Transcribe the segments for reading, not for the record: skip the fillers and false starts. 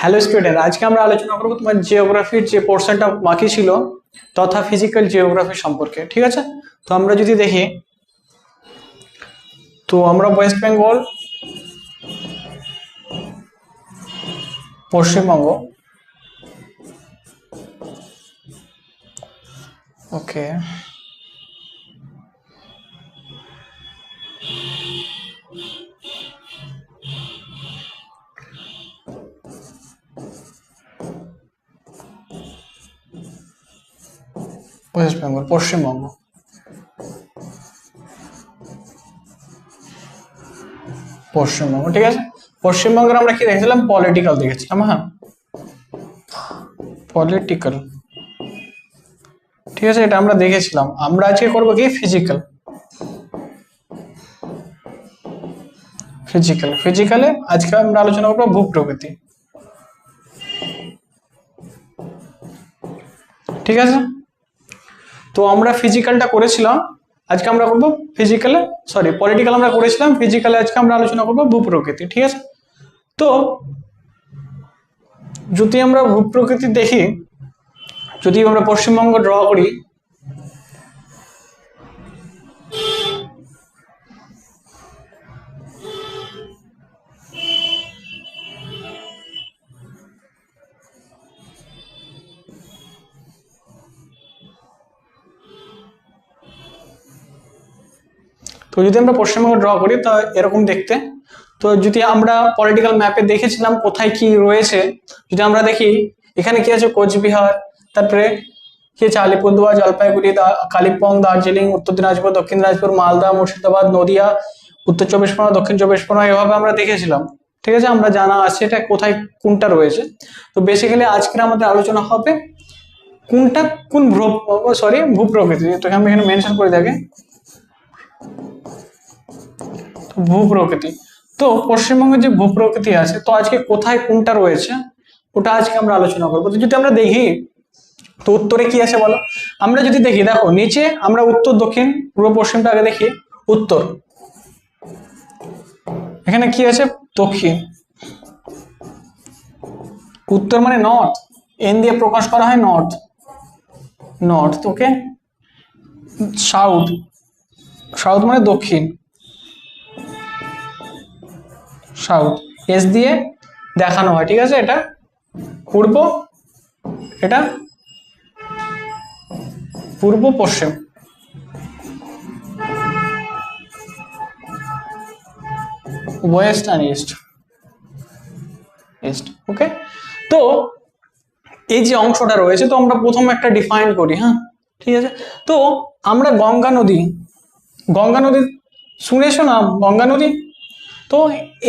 Hello student, আজকে আমরা আলোচনা করবো তোমার জিওগ্রাফির যে পোর্শনটা বাকি ছিল তথা ফিজিক্যাল জিওগ্রাফি সম্পর্কে। ঠিক আছে, তো আমরা যদি দেখি, তো আমরা ওয়েস্ট বেঙ্গল, পশ্চিমবঙ্গ, ওকে, ওয়েস্ট বেঙ্গল, পশ্চিমবঙ্গ, পশ্চিমবঙ্গ। ঠিক আছে, পশ্চিমবঙ্গের আমরা কি দেখেছিলাম? পলিটিক্যাল দেখেছিলাম। হ্যাঁ, পলিটিক্যাল। ঠিক আছে, এটা আমরা দেখেছিলাম। আমরা আজকে করবো কি? ফিজিক্যাল। ফিজিক্যালে আজকে আমরা আলোচনা করবো ভূপ্রকৃতি। ঠিক আছে, তো আমরা ফিজিক্যালটা করেছিলাম, আজকে আমরা করবো পলিটিক্যাল আমরা করেছিলাম, ফিজিক্যালে আজকে আমরা আলোচনা করবো ভূপ্রকৃতি। ঠিক আছে, তো যদি আমরা ভূপ্রকৃতি দেখি, যদি আমরা পশ্চিমবঙ্গ ড্র করি, তো যদি আমরা পশ্চিমবঙ্গ ড্র করি তা এরকম দেখতে। তো যদি আমরা পলিটিক্যাল ম্যাপে দেখেছিলাম কোথায় কি রয়েছে, যদি আমরা দেখি এখানে কি আছে? কোচবিহার, তারপরে কি আছে? আলিপুরদুয়ার, জলপাইগুড়ি, কালিম্পং, দার্জিলিং, উত্তর দিনাজপুর, দক্ষিণ দিনাজপুর, মালদা, মুর্শিদাবাদ, নদিয়া, উত্তর চব্বিশ পরগনা, দক্ষিণ চব্বিশ পরগনা, এভাবে আমরা দেখেছিলাম। ঠিক আছে, আমরা জানা আছে এটা কোথায় কোনটা রয়েছে। তো বেসিক্যালি আজকের আমাদের আলোচনা হবে কোনটা কোন ভূপ্রকৃতি। তো আমি এখানে মেনশন করে থাকি ভূপ্রকৃতি। তো পশ্চিমবঙ্গের যে ভূপ্রকৃতি আছে, তো আজকে কোথায় কোনটা রয়েছে ওটা আজকে আমরা আলোচনা করবো। তো যদি আমরা দেখি, তো উত্তরে কি আছে বলো? আমরা যদি দেখি, দেখো নিচে আমরা উত্তর, দক্ষিণ, পূর্ব, পশ্চিমটা আগে দেখি। উত্তর, এখানে কি আছে? দক্ষিণ। উত্তর মানে নর্থ, এন দিয়ে প্রকাশ করা হয় নর্থ, নর্থ। ওকে, সাউথ, সাউথ মানে দক্ষিণ, সাউথ, এস দিয়ে দেখানো হয়। ঠিক আছে, এটা পূর্ব, এটা পূর্ব পশ্চিম। West and east, east. Okay, তো এই যে অংশটা রয়েছে, তো আমরা প্রথম একটা ডিফাইন করি। হ্যাঁ, ঠিক আছে, তো আমরা গঙ্গা নদী শুনেছো না? গঙ্গা নদী, তো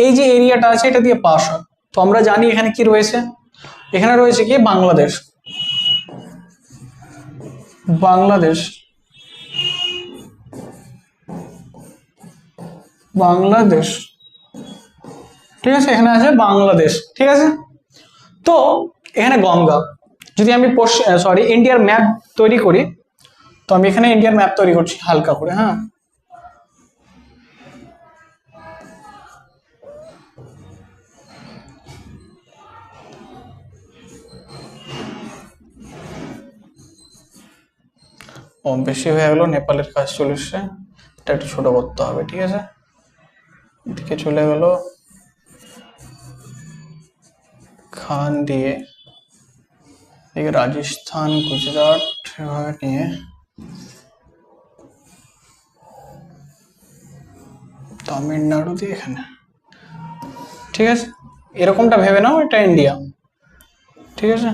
এই যে এরিয়াটা আছে এটা দিয়ে পাস হয়। তো আমরা জানি এখানে কি রয়েছে, এখানে রয়েছে কি? বাংলাদেশ, বাংলাদেশ, বাংলাদেশ। ঠিক আছে, এখানে আছে বাংলাদেশ। ঠিক আছে, তো এখানে গঙ্গা। যদি আমি ইন্ডিয়ার ম্যাপ তৈরি করি, তো আমি এখানে ইন্ডিয়ার ম্যাপ তৈরি করছি হালকা করে। হ্যাঁ, ও বেশি হয়ে গেল, নেপালের কাজ চলে এসছে, এটা একটু ছোট করতে হবে। ঠিক আছে, এদিকে চলে গেল খান দিয়ে, এদিকে রাজস্থান, গুজরাট এভাবে নিয়ে তামিলনাড়ু দিয়ে এখানে। ঠিক আছে, এরকমটা ভেবে নাও, এটা ইন্ডিয়া। ঠিক আছে,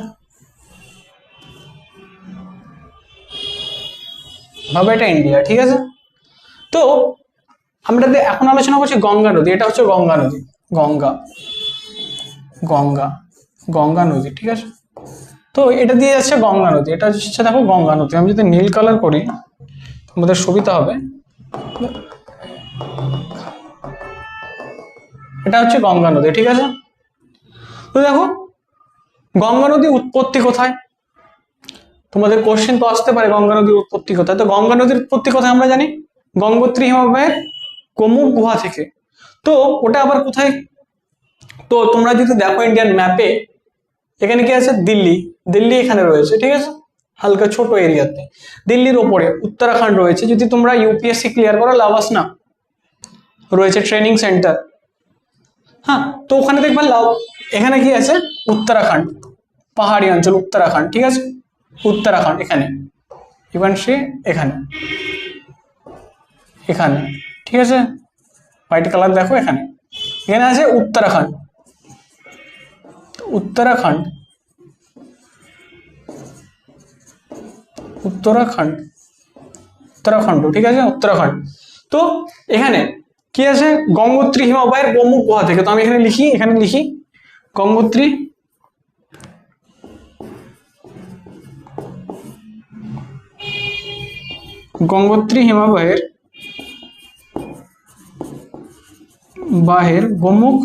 ভাবে এটা ইন্ডিয়া। ঠিক আছে, তো আমরা এখন আলোচনা করছি গঙ্গা নদী। এটা হচ্ছে গঙ্গা নদী, গঙ্গা, গঙ্গা, গঙ্গা নদী। ঠিক আছে, তো এটা দিয়ে যাচ্ছে গঙ্গা নদী, এটা হচ্ছে দেখো গঙ্গা নদী। আমি যদি নীল কালার করি আমাদের সুবিধা হবে। এটা হচ্ছে গঙ্গা নদী। ঠিক আছে, তো দেখো গঙ্গা নদীর উৎপত্তি কোথায়? তোমাদের কোশ্চেন তো আসতে পারে গঙ্গা নদীর উৎপত্তি কোথায়। তো গঙ্গা নদীর উৎপত্তি কোথায় আমরা জানি? গঙ্গোত্রী হিমবাহের গোমুখ গুহা থেকে। তো ওটা আবার কোথায়? তো তোমরা যদি দেখো ইন্ডিয়ান ম্যাপে, এখানে কি আছে দিল্লি, দিল্লি এখানে রয়েছে, ঠিক আছে, হালকা ছোট এরিয়াতে। দিল্লির ওপরে উত্তরাখণ্ড রয়েছে, যদি তোমরা ইউপিএসসি ক্লিয়ার করো লাভাস না রয়েছে ট্রেনিং সেন্টার, হ্যাঁ, তো ওখানে দেখবে এখানে কি আছে উত্তরাখণ্ড, পাহাড়ি অঞ্চল উত্তরাখণ্ড, ঠিক আছে, উত্তরাখণ্ড এখানে, ইভেন সে এখানে এখানে, ঠিক আছে, হোয়াইট কালার দেখো এখানে, এখানে আছে উত্তরাখণ্ড, উত্তরাখণ্ড উত্তরাখণ্ড উত্তরাখণ্ড, ঠিক আছে, উত্তরাখণ্ড। তো এখানে কি আছে গঙ্গোত্রী হিমবাহের গোমুখ গুহা থেকে, তো আমি এখানে লিখি গঙ্গোত্রী গঙ্গোত্রী হিমবাহের গোমুখ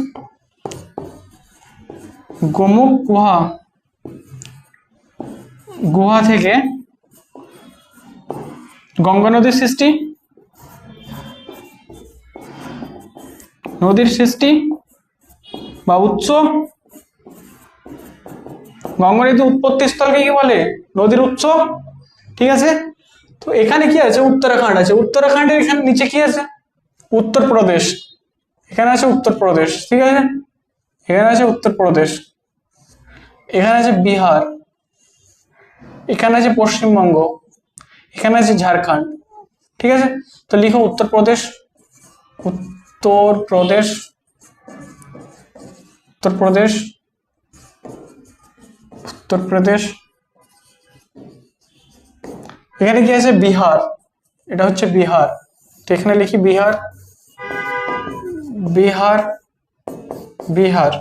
গুহা থেকে গঙ্গা নদীর সৃষ্টি, বা উৎস, গঙ্গা নদীর উৎপত্তি স্থলকে কি বলে নদীর উৎস, ঠিক আছে। তো এখানে কি আছে উত্তরাখণ্ড আছে, উত্তরাখণ্ডের এখানে নিচে কি আছে উত্তরপ্রদেশ, এখানে আছে উত্তরপ্রদেশ, ঠিক আছে, এখানে আছে উত্তরপ্রদেশ, এখানে আছে বিহার, এখানে আছে পশ্চিমবঙ্গ, এখানে আছে ঝাড়খণ্ড, ঠিক আছে। তো লিখো উত্তরপ্রদেশ, উত্তরপ্রদেশ উত্তরপ্রদেশ উত্তরপ্রদেশ, এখানে কি আছে বিহার, এটা হচ্ছে বিহার, তো এখানে লিখি বিহার, বিহার বিহার,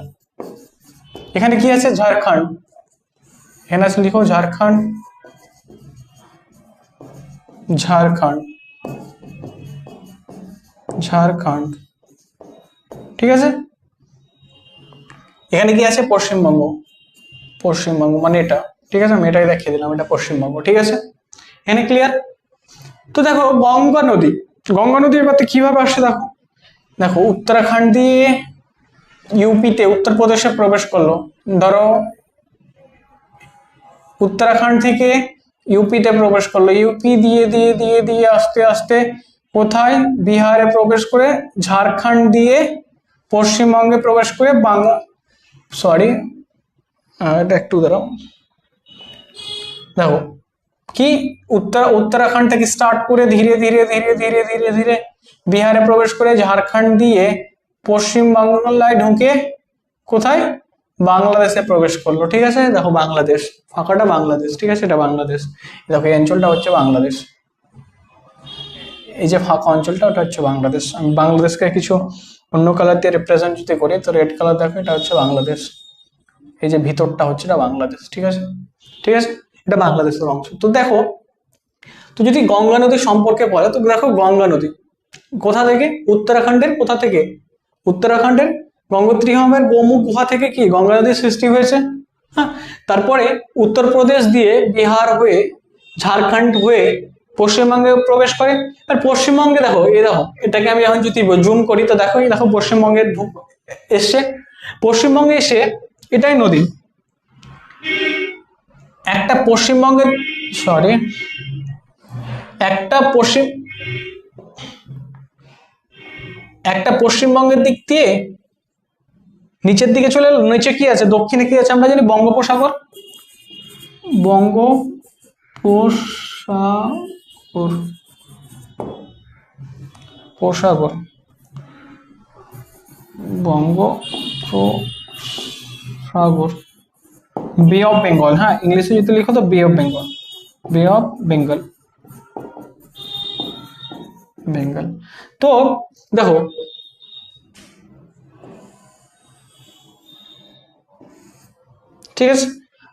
এখানে কি আছে ঝাড়খণ্ড, এখানে আছে লিখো ঝাড়খণ্ড, ঝাড়খণ্ড ঝাড়খণ্ড, ঠিক আছে। এখানে কি আছে পশ্চিমবঙ্গ, পশ্চিমবঙ্গ মানে এটা, ঠিক আছে, আমি এটাই দেখিয়ে দিলাম, এটা পশ্চিমবঙ্গ, ঠিক আছে, এখানে ক্লিয়ার। তো দেখো গঙ্গা নদী, গঙ্গা নদী এবার কিভাবে আসছে দেখো, দেখো উত্তরাখণ্ড দিয়ে ইউপিতে উত্তরপ্রদেশে প্রবেশ করলো, ধরো উত্তরাখণ্ড থেকে ইউপিতে প্রবেশ করলো, ইউপি দিয়ে দিয়ে দিয়ে দিয়ে আস্তে আস্তে কোথায় বিহারে প্রবেশ করে, ঝাড়খণ্ড দিয়ে পশ্চিমবঙ্গে প্রবেশ করে এটা একটু দাঁড়াও, দেখো কি উত্তরাখণ্ড থেকে স্টার্ট করে ধীরে ধীরে ধীরে ধীরে ধীরে ধীরে বিহারে প্রবেশ করে ঝাড়খণ্ড দিয়ে পশ্চিম বাংলায় ঢুকে কোথায় বাংলাদেশে প্রবেশ করলো, ঠিক আছে। দেখো বাংলাদেশ, ফাঁকাটা বাংলাদেশ, ঠিক আছে, এটা বাংলাদেশ, দেখো এই অঞ্চলটা হচ্ছে বাংলাদেশ, এই যে ফাঁকা অঞ্চলটা ওটা হচ্ছে বাংলাদেশ। আমি বাংলাদেশকে কিছু অন্য কালার দিয়ে রিপ্রেজেন্ট যদি করি, তো রেড কালার দেখো এটা হচ্ছে বাংলাদেশ, এই যে ভিতরটা হচ্ছে এটা বাংলাদেশ, ঠিক আছে, ঠিক আছে, এটা বাংলাদেশের অংশ। তো দেখো, তো যদি গঙ্গা নদী সম্পর্কে বলে, তো দেখো গঙ্গা নদী কোথা থেকে, উত্তরাখণ্ডের কোথা থেকে, উত্তরাখণ্ডের গঙ্গোত্রী হিমবাহের গোমুখ গুহা থেকে কি গঙ্গা নদীর সৃষ্টি হয়েছে, হ্যাঁ। তারপরে উত্তরপ্রদেশ দিয়ে বিহার হয়ে ঝাড়খণ্ড হয়ে পশ্চিমবঙ্গে প্রবেশ করে, আর পশ্চিমবঙ্গে দেখো এই দেখো এটাকে আমি এখন যদি জুম করি, তো দেখো এই দেখো পশ্চিমবঙ্গের এসছে, পশ্চিমবঙ্গে এসে এটাই নদী, একটা পশ্চিমবঙ্গের একটা পশ্চিমবঙ্গের দিক দিয়ে নিচের দিকে চলে এলো, নিচে কি আছে দক্ষিণে কি আছে আমরা জানি বঙ্গোপসাগর, বঙ্গোপসাগর বে অফ বেঙ্গল, হ্যাঁ ইংলিশে যদি লিখো তো বে অফ বেঙ্গল, বে অফ বেঙ্গল, বেঙ্গল। তো দেখো ঠিক আছে,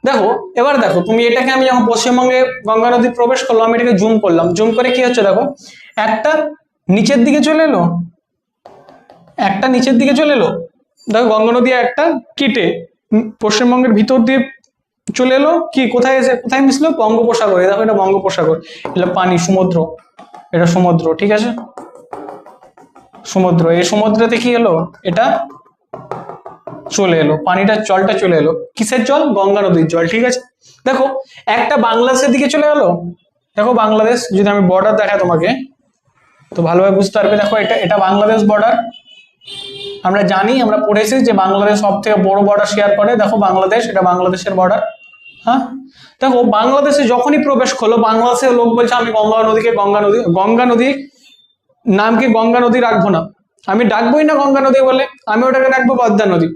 দেখো এবার দেখো তুমি এটাকে, আমি যখন পশ্চিমবঙ্গে গঙ্গা নদী প্রবেশ করলাম, আমি এটাকে জুম করলাম, জুম করে কি হচ্ছে দেখো একটা নিচের দিকে চলে এলো, একটা নিচের দিকে চলে এলো, দেখো গঙ্গা নদী একটা কেটে পশ্চিমবঙ্গের ভিতর দিয়ে চলে এলো, কি কোথায় এসে কোথায় মিশলো বঙ্গোপসাগরে, দেখো এটা বঙ্গোপসাগর, এটা পানি সমুদ্র, এটা সমুদ্র, ঠিক আছে, সমুদ্র, এই সমুদ্রতে কি এলো এটা চলে এলো, পানিটা জলটা চলে এলো, কিসের জল? গঙ্গা নদীর জল। ঠিক আছে, দেখো একটা বাংলাদেশের দিকে চলে গেলো, দেখো বাংলাদেশ, যদি আমি বর্ডার দেখাই তোমাকে তো ভালোভাবে বুঝতে পারবে। দেখো এটা এটা বাংলাদেশ বর্ডার, আমরা জানি, আমরা পড়েছি যে বাংলাদেশ সব থেকে বড় বর্ডার শেয়ার করে, দেখো বাংলাদেশ, এটা বাংলাদেশের বর্ডার। হ্যাঁ, দেখো বাংলাদেশে যখনই প্রবেশ করলো, বাংলাদেশের লোক বলছে আমি গঙ্গা নদীকে গঙ্গা নদী নামকে গঙ্গা নদী রাখবো না, আমি ডাকবোই না গঙ্গা নদী বলে, আমি ওটাকে রাখবো পদ্মা নদী।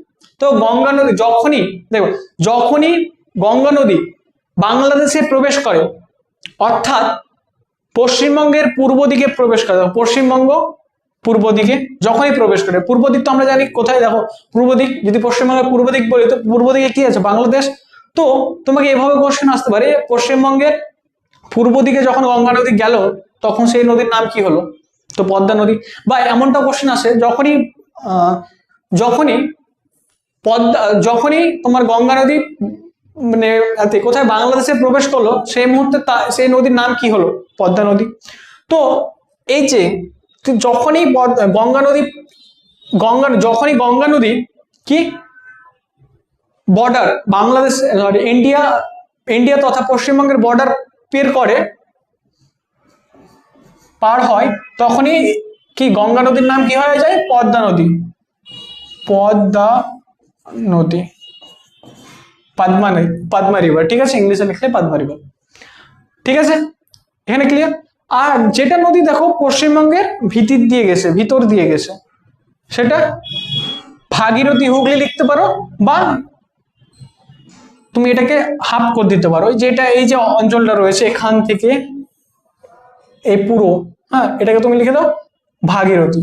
তো গঙ্গা নদী যখনই, দেখো যখনই গঙ্গা নদী বাংলাদেশে প্রবেশ করে, অর্থাৎ পশ্চিমবঙ্গের পূর্ব দিকে প্রবেশ করে, পশ্চিমবঙ্গ পূর্ব দিকে যখনই প্রবেশ করে, পূর্ব দিক তো আমরা জানি কোথায়, দেখো পূর্ব দিক, যদি পশ্চিমবঙ্গের পূর্ব দিক বলি তো পূর্ব দিকে কি আছে? বাংলাদেশ। তো তোমাকে এভাবে কোশ্চেন আসতে পারে, পশ্চিমবঙ্গের পূর্ব দিকে যখন গঙ্গা নদী গেল তখন সেই নদীর নাম কি হলো? তো পদ্মা নদী। বা এমনটা কোশ্চেন আসে, যখনই যখনই যখনই তোমার গঙ্গা নদী মানে কোথায় বাংলাদেশে প্রবেশ করলো, সেই মুহূর্তে সেই নদীর নাম কি হলো? পদ্মা নদী। তো এই যে যখনই যখনই গঙ্গা নদী কি বর্ডার বাংলাদেশ ইন্ডিয়া তথা পশ্চিমবঙ্গের বর্ডার পার হয়, তখনই কি গঙ্গা নদীর নাম কি হয়ে যায়? পদ্মা নদী। পদ্মা নদী, পদ্মা রিভার। ঠিক আছে, ইংলিশে লিখলে পদ্মা রিভার। ঠিক আছে, এখানে ক্লিয়ার। আর যেটা নদী দেখো পশ্চিমবঙ্গের ভিতর দিয়ে গেছে, সেটা ভাগীরথী, হুগলি লিখতে পারো, বা তুমি এটাকে হাফ করে দিতে পারো, যেটা এই যে অঞ্চলটা রয়েছে এখান থেকে এই পুরো, হ্যাঁ, এটাকে তুমি লিখে দাও ভাগীরথী।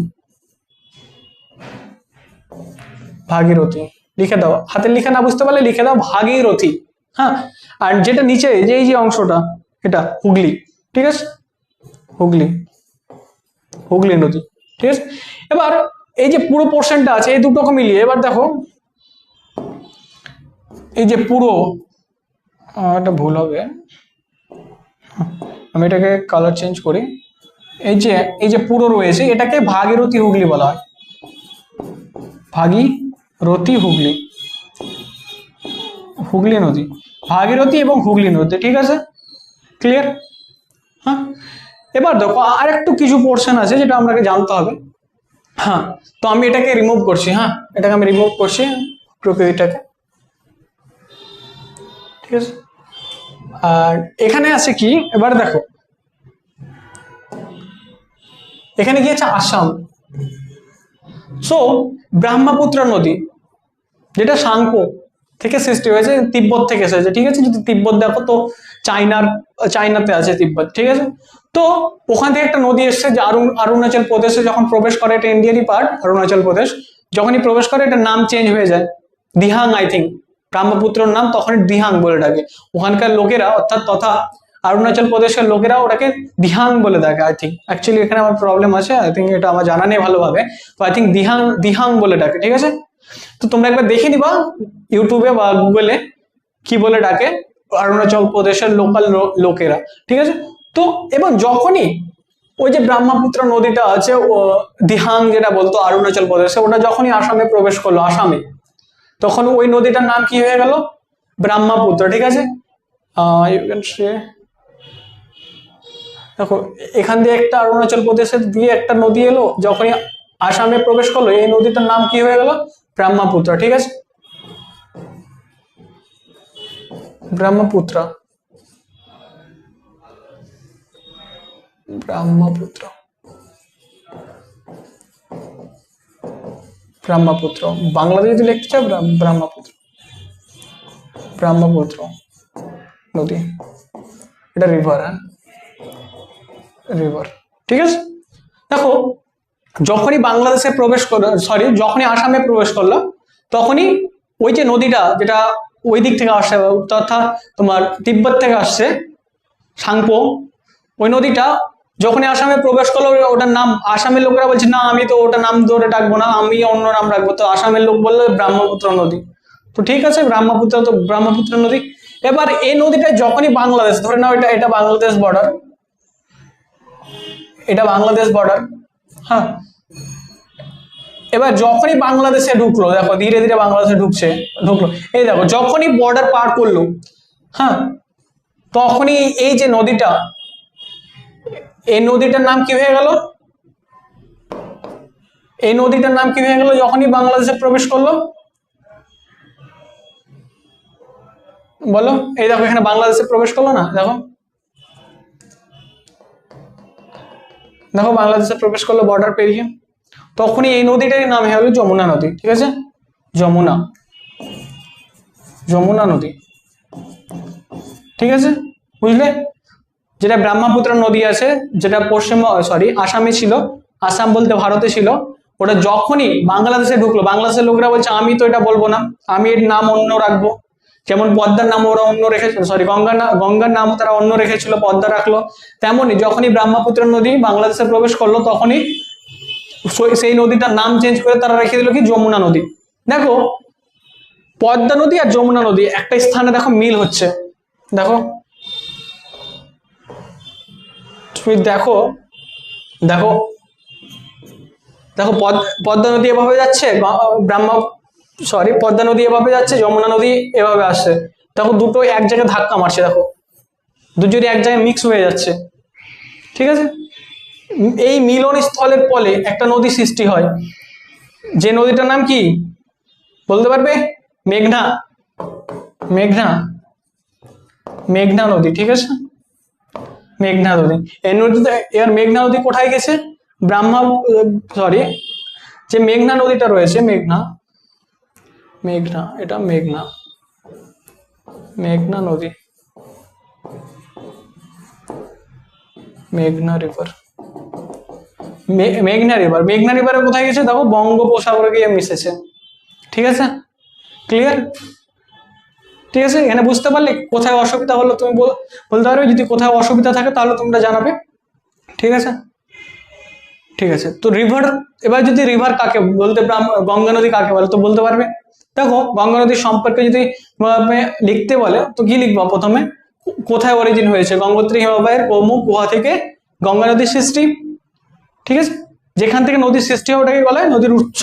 ভাগীরথী লিখে দাও, হাতের লিখে না বুঝতে পারলে লিখে দাও ভাগীরথী। হ্যাঁ, আর যেটা নিচে এই যে অংশটা, এটা হুগলি। ঠিক আছে, হুগলি নদী। ঠিক আছে, এবার এই যে পুরো পোর্শনটা আছে এই দুটোকে মিলিয়ে, এবার দেখো এই যে পুরো, এটা ভুল হবে, আমি এটাকে কালার চেঞ্জ করি, এই যে পুরো রয়েছে এটাকে ভাগীরথী হুগলি বলা হয়, ভাগীরথী হুগলি নদী, ভাগীরথী এবং হুগলি নদী। ঠিক আছে, ক্লিয়ার। হ্যাঁ, এবার দেখো আর একটু কিছু পোর্শন আছে যেটা আমাকে জানতে হবে। হ্যাঁ, তো আমি এটাকে রিমুভ করছি, হ্যাঁ এটাকে আমি রিমুভ করছি, প্রকৃতিটাকে। ঠিক আছে, আর এখানে আছে কি, এবার দেখো এখানে কি আছে? আসাম। সো ব্রহ্মপুত্র নদী, যেটা সাংপো থেকে সৃষ্টি হয়েছে, তিব্বত থেকে এসেছে। ঠিক আছে, যদি তিব্বত দেখো তো চাইনাতে আছে তিব্বত। ঠিক আছে, তো ওখান থেকে একটা নদী এসছে যে অরুণাচল প্রদেশে যখন প্রবেশ করে, এটা ইন্ডিয়ারই পার্ট, অরুণাচল প্রদেশ যখনই প্রবেশ করে এটার নাম চেঞ্জ হয়ে যায়, দিহাং, আই থিঙ্ক ব্রহ্মপুত্রর নাম তখনই দিহাং বলে ডাকে ওখানকার লোকেরা, অর্থাৎ তথা অরুণাচল প্রদেশের লোকেরা ওটাকে দিহাং বলে ডাকে। আই থিঙ্ক, অ্যাকচুয়ালি এখানে আমার প্রবলেম আছে, আই থিঙ্ক এটা আমার জানা নেই ভালোভাবে, তো আই থিঙ্ক দিহাং বলে ডাকে। ঠিক আছে, তো তোমরা একবার দেখে নিবা ইউটিউবে বা গুগলে কি বলে ডাকে অরুণাচল প্রদেশের লোকাল লোকেরা। ঠিক আছে, তো এবং যখনই ওই যে ব্রহ্মপুত্র নদীটা আছে, দিহাং যেটা বলতো অরুণাচল প্রদেশে, ওটা যখনই আসামে প্রবেশ করলো, আসামে, তখন ওই নদীটার নাম কি হয়ে গেল? ব্রহ্মপুত্র। ঠিক আছে, দেখো এখান দিয়ে একটা অরুণাচল প্রদেশের দিয়ে একটা নদী এলো, যখনই আসামে প্রবেশ করলো এই নদীটার নাম কি হয়ে গেল? ব্রহ্মপুত্র। ঠিক আছে, ব্রহ্মপুত্র বাংলাতে যদি লিখতে চাও ব্রহ্মপুত্র নদী, এটা রিভার। হ্যাঁ, রিভার। ঠিক আছে, দেখো যখনই বাংলাদেশে প্রবেশ করলো, যখনই আসামে প্রবেশ করলো, তখনই ওই যে নদীটা যেটা ওই দিক থেকে আসছে, তথা তোমার তিব্বত থেকে আসছে, সাংপো, ওই নদীটা যখনই আসামে প্রবেশ করলো, ওটার নাম আসামের লোকেরা বলছে না আমি তো ওটার নাম ধরে ডাকবো না, আমি অন্য নাম রাখবো, তো আসামের লোক বললো ব্রহ্মপুত্র নদী। তো ঠিক আছে, ব্রহ্মপুত্র নদী। এবার এই নদীটা যখনই বাংলাদেশ, ধরে নাও এটা বাংলাদেশ বর্ডার, হ্যাঁ, এবার যখনই বাংলাদেশে ঢুকলো, দেখো ধীরে ধীরে বাংলাদেশে ঢুকলো, এই দেখো যখনই বর্ডার পার করলো, হ্যাঁ, তখনই এই যে নদীটা, এই নদীটার নাম কি হয়ে গেল, এই নদীটার নাম কি হয়ে গেল যখনই বাংলাদেশে প্রবেশ করলো? বলো, এই দেখো এখানে বাংলাদেশে প্রবেশ করলো না, দেখো দেখো বাংলাদেশে প্রবেশ করলো বর্ডার পেরিয়ে, তখনই এই নদীটারই নাম হয়ে গেল যমুনা নদী। ঠিক আছে, যমুনা, যমুনা নদী। ঠিক আছে, বুঝলে? যেটা ব্রহ্মপুত্র নদী আছে, যেটা আসামে ছিল, আসাম বলতে ভারতে ছিল, ওটা যখনই বাংলাদেশে ঢুকলো, বাংলাদেশের লোকরা বলছে আমি তো এটা বলবো না, আমি এর নাম অন্য রাখবো। যেমন পদ্মার নাম ওরা অন্য রেখেছিল, গঙ্গার নাম তারা অন্য রেখেছিল, পদ্মা রাখলো। তেমনই যখনই ব্রহ্মপুত্র নদী বাংলাদেশে প্রবেশ করলো, তখনই সেই নদীটার নাম চেঞ্জ করে তারা রেখে দিল কি, যমুনা নদী। দেখো পদ্মা নদী আর যমুনা নদী একটা স্থানে দেখো মিল হচ্ছে, দেখো তুমি দেখো দেখো দেখো পদ্মা নদী এভাবে যাচ্ছে, পদ্মা নদী এভাবে যাচ্ছে, যমুনা নদী এভাবে আসছে, দেখো দুটো এক জায়গায় ধাক্কা মারছে, দেখো দুজনই এক জায়গায় মিক্স হয়ে যাচ্ছে। ঠিক আছে, এই মিলন স্থলের ফলে একটা নদী সৃষ্টি হয়, যে নদীটার নাম কি বলতে পারবে? মেঘনা, মেঘনা, মেঘনা নদী। ঠিক আছে, মেঘনা নদী। এই নদীতে, এবার মেঘনা নদী কোথায় গেছে? যে মেঘনা নদীটা রয়েছে, মেঘনা এটা মেঘনা, মেঘনা নদী, মেঘনা রিভার, মেঘনা রিভারে কোথায় গেছে? দেখো বঙ্গোপসাগরে গিয়ে মিশেছে। ঠিক আছে, ক্লিয়ার? ঠিক আছে, এখানে বুঝতে পারলে কোথায় অসুবিধা হলো তুমি বলতে পারবে, যদি কোথায় অসুবিধা থাকে তাহলে তোমরা জানাবে। ঠিক আছে, ঠিক আছে। তো রিভার, এবার যদি রিভার কাকে বলতে, গঙ্গা নদী কাকে বলে তো বলতে পারবে? দেখো গঙ্গা নদীর সম্পর্কে যদি লিখতে বলে তো কি লিখবো? প্রথমে কোথায় অরিজিন হয়েছে, গঙ্গোত্রী হিমবাহের অমুক গুহা থেকে গঙ্গা নদীর সৃষ্টি। ঠিক আছে, যেখান থেকে নদীর সৃষ্টি হয় ওটাকে বলা হয় নদীর উৎস।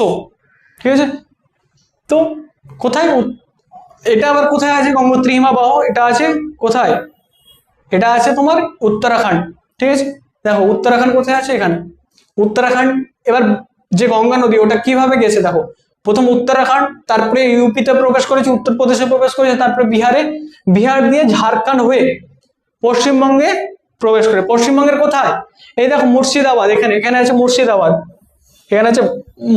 ঠিক আছে, তো কোথায় এটা আবার কোথায় আছে? গঙ্গোত্রী হিমবাহ এটা আছে কোথায়? এটা আছে তোমার উত্তরাখণ্ড। ঠিক আছে, দেখো উত্তরাখণ্ড কোথায় আছে? এখানে উত্তরাখণ্ড। এবার যে গঙ্গা নদী ওটা কিভাবে গেছে দেখো, প্রথম উত্তরাখণ্ড, তারপরে ইউপিতে প্রবেশ করেছে, উত্তরপ্রদেশে প্রবেশ করেছে, তারপরে বিহার দিয়ে ঝাড়খণ্ড হয়ে পশ্চিমবঙ্গে প্রবেশ করে। পশ্চিমবঙ্গের কোথায়? এই দেখো মুর্শিদাবাদ, এখানে আছে মুর্শিদাবাদ, এখানে আছে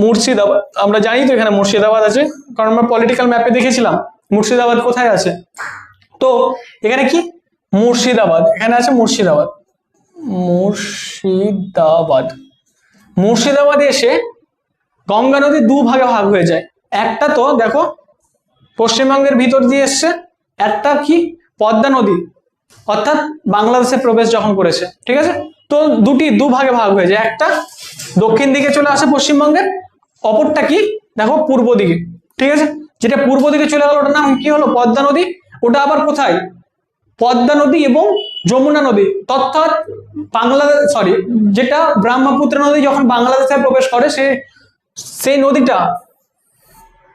মুর্শিদাবাদ। আমরা জানি তো এখানে মুর্শিদাবাদ আছে, কারণ আমরা পলিটিক্যাল ম্যাপে দেখেছিলাম মুর্শিদাবাদ কোথায় আছে। তো এখানে কি মুর্শিদাবাদ, এখানে আছে মুর্শিদাবাদ, মুর্শিদাবাদে এসে গঙ্গা নদী দুভাগে ভাগ হয়ে যায়। একটা তো দেখো পশ্চিমবঙ্গের ভিতর দিয়ে এসছে, একটা কি পদ্মা নদী, অর্থাৎ বাংলাদেশে প্রবেশ যখন করেছে। ঠিক আছে, তো দুভাগে ভাগ হয়ে যায়, একটা দক্ষিণ দিকে চলে আসে পশ্চিমবঙ্গের, অপরটা কি দেখো পূর্ব দিকে। ঠিক আছে, যেটা পূর্ব দিকে চলে গেল ওটার নাম কি হলো? পদ্মা নদী। ওটা আবার কোথায়? পদ্মা নদী এবং যমুনা নদী, অর্থাৎ যেটা ব্রহ্মপুত্র নদী যখন বাংলাদেশে প্রবেশ করে সেই নদীটা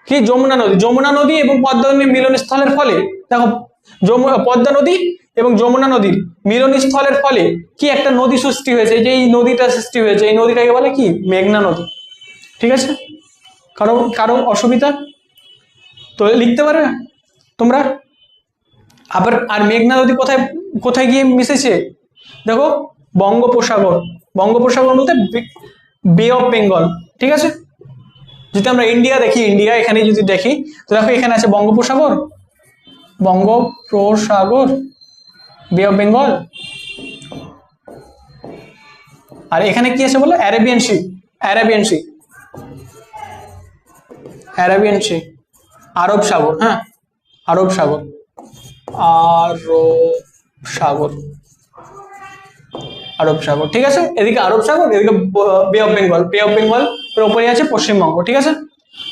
কি যমুনা নদী। যমুনা নদী এবং পদ্মা নদীর মিলনস্থলের ফলে দেখো, পদ্মা নদী এবং যমুনা নদীর মিলনস্থলের ফলে কি একটা নদী সৃষ্টি হয়েছে, যে এই নদীটা সৃষ্টি হয়েছে, এই নদীটাকে বলে কি মেঘনা নদী। ঠিক আছে, কারো অসুবিধা তো লিখতে পারবে তোমরা। আবার আর মেঘনা নদী কোথায় কোথায় গিয়ে মিশেছে দেখো, বঙ্গোপসাগর বলতে বে অফ বেঙ্গল। ঠিক আছে, যদি আমরা ইন্ডিয়া দেখি, এখানে যদি দেখি তো দেখো এখানে আছে বঙ্গোপসাগর, বে অফ বেঙ্গল, আর এখানে কি আছে বলো? অ্যারাবিয়ান সি, আরব সাগর। হ্যাঁ, আরব সাগর, ঠিক আছে, এদিকে আরব সাগর, এদিকে বে অফ বেঙ্গল এর উপরে আছে পশ্চিমবঙ্গ। ঠিক আছে,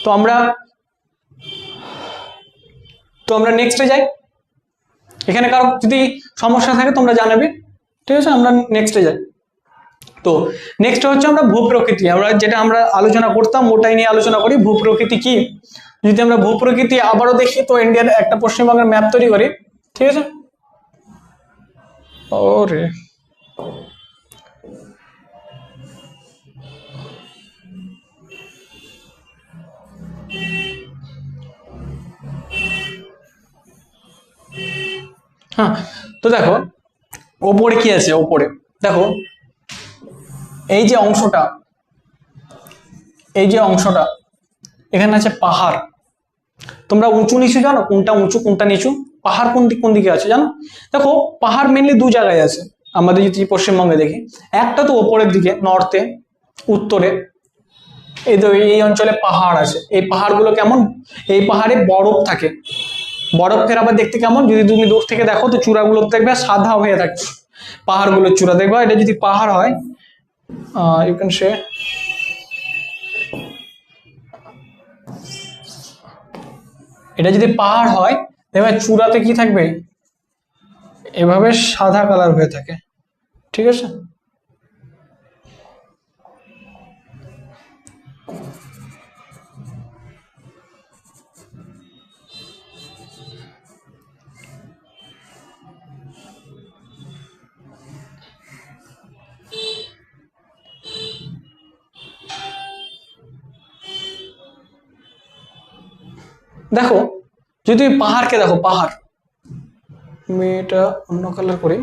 তো আমরা নেক্সটে যাই। এখানে কারো যদি সমস্যা থাকে তোমরা জানাবে। ঠিক আছে, আমরা নেক্সটে যাই। তো নেক্সট হচ্ছে আমরা ভূপ্রকৃতি, যেটা আমরা আলোচনা করতাম ওটাই নিয়ে আলোচনা করি। ভূপ্রকৃতি কি, যদি আমরা ভূপ্রকৃতি আবারও দেখি তো ইন্ডিয়ার একটা পশ্চিমবঙ্গের ম্যাপ তৈরি করি, ঠিক আছে। ওরে হ্যাঁ, তো দেখো ওপরে কি আছে, ওপরে দেখো এই যে অংশটা, এই যে অংশটা এখানে আছে পাহাড়। তোমরা উঁচু নিচু জানো, কোনটা উঁচু কোনটা নিচু, পাহাড় কোন দিকে আছে জানো? দেখো পাহাড় মেনলি দু জায়গায় আছে আমাদের যদি পশ্চিমবঙ্গে দেখি, একটা তো ওপরের দিকে নর্থে, উত্তরে এই অঞ্চলে পাহাড় আছে। এই পাহাড়গুলো কেমন, এই পাহাড়ে বরফ থাকে, বরফের আবার দেখতে কেমন, যদি তুমি দূর থেকে দেখো তো চূড়াগুলো দেখবে সাদা হয়ে থাকে, পাহাড়গুলোর চূড়া দেখবে। এটা যদি পাহাড় হয়, ইউ ক্যান সে, এটা যদি পাহাড় হয় দেখবে চূড়াতে কি থাকবে, এভাবে সাদা কালার হয়ে থাকে, ঠিক আছে। দেখো যদি পাহাড়কে দেখো, পাহাড় আমি এটা অন্য কালার করি,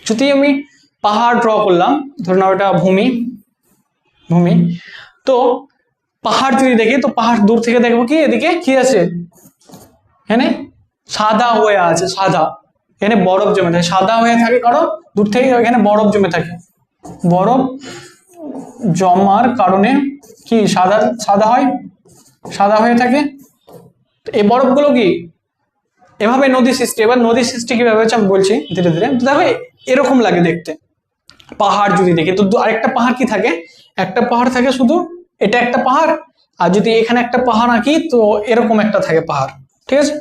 যদি আমি পাহাড় ড্র করলাম, ধরে নাও এটা ভূমি, ভূমি, তো পাহাড় যদি দেখি তো পাহাড় দূর থেকে দেখবো কি এদিকে কি আছে, এখানে সাদা হয়ে আছে, সাদা, এখানে বরফ জমে থাকে, সাদা হয়ে থাকে কারণ দূর থেকে এখানে বরফ জমে থাকে, বরফ জমার কারণে কি সাদা সাদা হয়, সাদা হয়ে থাকে। এই বরফগুলো কি এভাবে নদী সৃষ্টি, এবার নদী সৃষ্টি কিভাবে হচ্ছে আমি বলছি ধীরে ধীরে। দেখো এরকম লাগে দেখতে পাহাড় যদি দেখি, তো আরেকটা পাহাড় কি থাকে, একটা পাহাড় থাকে শুধু, এটা একটা পাহাড়, আর যদি এখানে একটা পাহাড় আঁকি তো এরকম একটা থাকে পাহাড়, ঠিক আছে।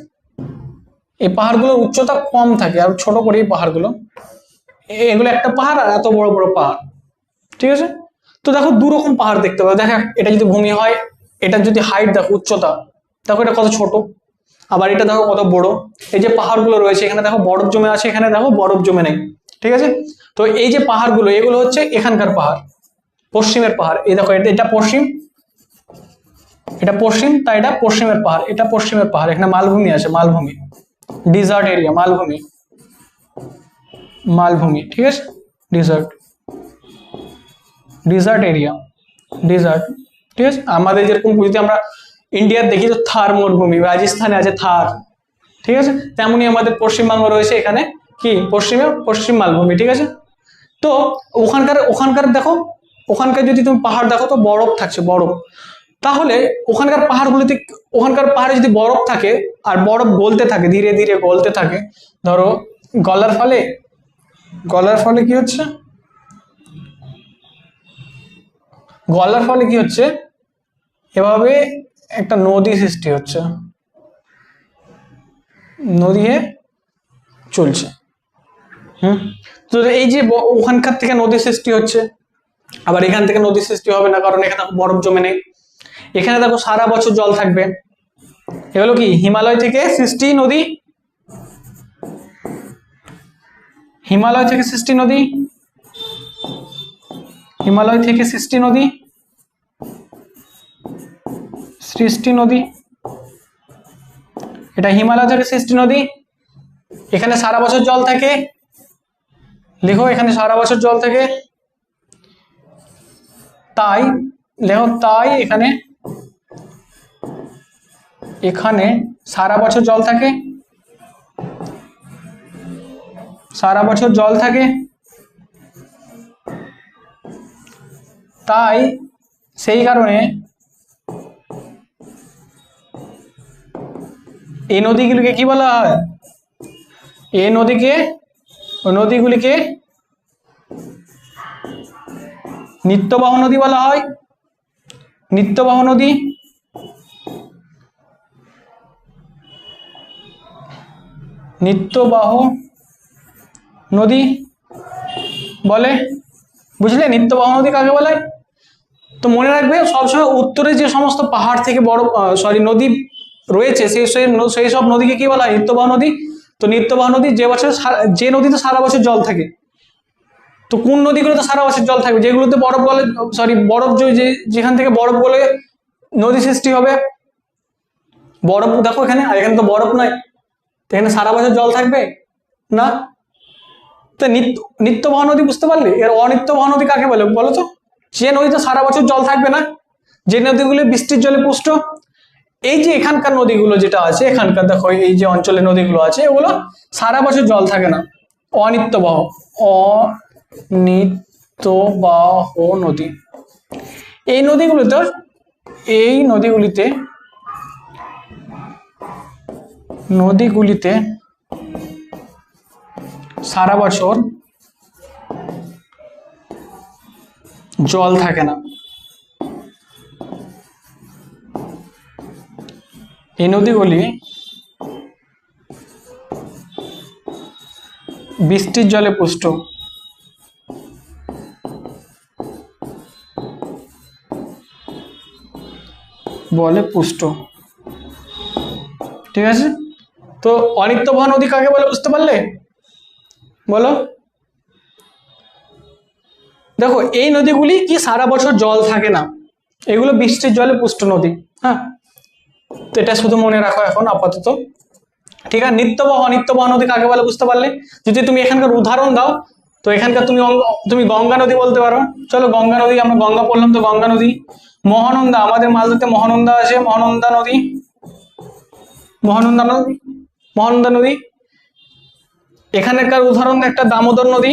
এই পাহাড়গুলোর উচ্চতা কম থাকে, আর ছোট করে এই পাহাড়গুলো, এগুলো একটা পাহাড় আর এত বড় বড় পাহাড়, ঠিক আছে। তো দেখো দু রকম পাহাড় দেখতে পাবে, দেখো এটা যদি ভূমি হয়, এটা যদি হাইট দেখো, উচ্চতা দেখো এটা কত ছোট, আবার এটা দেখো কত বড়। এই যে পাহাড়গুলো রয়েছে এখানে দেখো বরফ জমে আছে, এখানে দেখো বরফ জমে নেই, ঠিক আছে। তো এই যে পাহাড়গুলো এগুলো হচ্ছে এখানকার পাহাড়, পশ্চিমের পাহাড়। এই দেখো এটা পশ্চিম, এটা পশ্চিম, তাই এটা পশ্চিমের পাহাড়, এটা পশ্চিমের পাহাড়। এখানে মালভূমি আছে, মালভূমি, ডিজার্ট এরিয়া, মালভূমি, মালভূমি, ঠিক আছে, ডিজার্ট, ডিজার্ট এরিয়া, ডিজার্ট, ঠিক আছে। আমাদের যেরকম যদি আমরা ইন্ডিয়ার দেখি তো থার মরুভূমি, রাজস্থানে আছে থার, ঠিক আছে, তেমনি আমাদের পশ্চিমবঙ্গ রয়েছে এখানে কি পশ্চিমে পশ্চিম মালভূমি, ঠিক আছে। তো ওখানকার ওখানকার দেখো, ওখানকার যদি তুমি পাহাড় দেখো তো বরফ থাকছে, বরফ। তাহলে ওখানকার পাহাড়গুলিতে, ওখানকার পাহাড়ে যদি বরফ থাকে আর বরফ গলতে থাকে, ধীরে ধীরে গলতে থাকে, ধরো গলার ফলে, গলার ফলে কি হচ্ছে, গলার ফলে কি হচ্ছে, এভাবে একটা নদী সৃষ্টি হচ্ছে, নদী চলছে। তো এই যে ওখানকার থেকে নদী সৃষ্টি হচ্ছে, আবার এখান থেকে নদী সৃষ্টি হবে না কারণ এখানে বরফ জমে নেই। এখানে দেখো সারা বছর জল থাকবে, এগুলো কি হিমালয় থেকে সৃষ্টি নদী, হিমালয় থেকে সৃষ্টি নদী, হিমালয় থেকে সৃষ্টি নদী, সৃষ্টি নদী, এটা হিমালয় থেকে সৃষ্টি নদী। এখানে সারা বছর জল থাকে, লিখো এখানে সারা বছর জল থাকে, তাই লেখো তাই এখানে, এখানে সারা বছর জল থাকে, সারা বছর জল থাকে, তাই সেই কারণে এই নদীগুলিকে কি বলা হয়, এই নদীকে, ওই নদীগুলিকে নিত্যবাহ নদী বলা হয়, নিত্যবাহ নদী। নিত্যবাহ নদী বলে, বুঝলে? নিত্যবাহ নদী কাকে বলে? তো মনে রাখবে সবসময় উত্তরে যে সমস্ত পাহাড় থেকে বড় নদী রয়েছে সেই সব নদীকে কি বলা হয়? নিত্যবাহ নদী। তো নিত্যবাহ নদী যে নদীতে সারা বছর জল থাকে। তো কোন নদীগুলোতে সারা বছর জল থাকবে? যেগুলোতে বরফ গলে বরফ যেখান থেকে বরফ গলে নদী সৃষ্টি হবে। বরফ দেখো এখানে, আর এখানে তো বরফ নয়, এখানে সারা বছর জল থাকবে না। তো নিত্যবাহ নদী বুঝতে পারলে? এর অনিত্যবাহ নদী কাকে বলে বলো তো? যে নদীতে সারা বছর জল থাকবে না, যে নদীগুলো বৃষ্টির জলে পুষ্ট। এই যে এখানকার নদীগুলো যেটা আছে, এখানকার দেখো এই যে অঞ্চলের নদীগুলো আছে, এগুলো সারা বছর জল থাকে না, অনিত্যবাহ। অনিত্যবাহ নদী। এই নদীগুলিতে সারা বছর জল থাকে না। এই নদীগুলি বৃষ্টির জলে পুষ্ট। বলে পুষ্ট, ঠিক আছে? তো অনিত্যবাহ নদী কাকে বলে বুঝতে পারলে? বলো। দেখো এই নদীগুলি কি সারা বছর জল থাকে না, এগুলো বৃষ্টির জলে পুষ্ট নদী। হ্যাঁ, তো এটা শুধু মনে রাখো এখন আপাতত, ঠিক আছে? নিত্যবাহ অনিত্যবাহ নদী কাকে বলে বুঝতে পারলে? যদি তুমি এখানকার উদাহরণ দাও, তো এখানকার তুমি গঙ্গা নদী বলতে পারো। চলো গঙ্গা নদী, আমরা গঙ্গা পড়লাম, তো গঙ্গা নদী। মহানন্দা, আমাদের মালদাতে মহানন্দা আছে, মহানন্দা নদী। মহানন্দা নদী। এখানকার উদাহরণ একটা দামোদর নদী।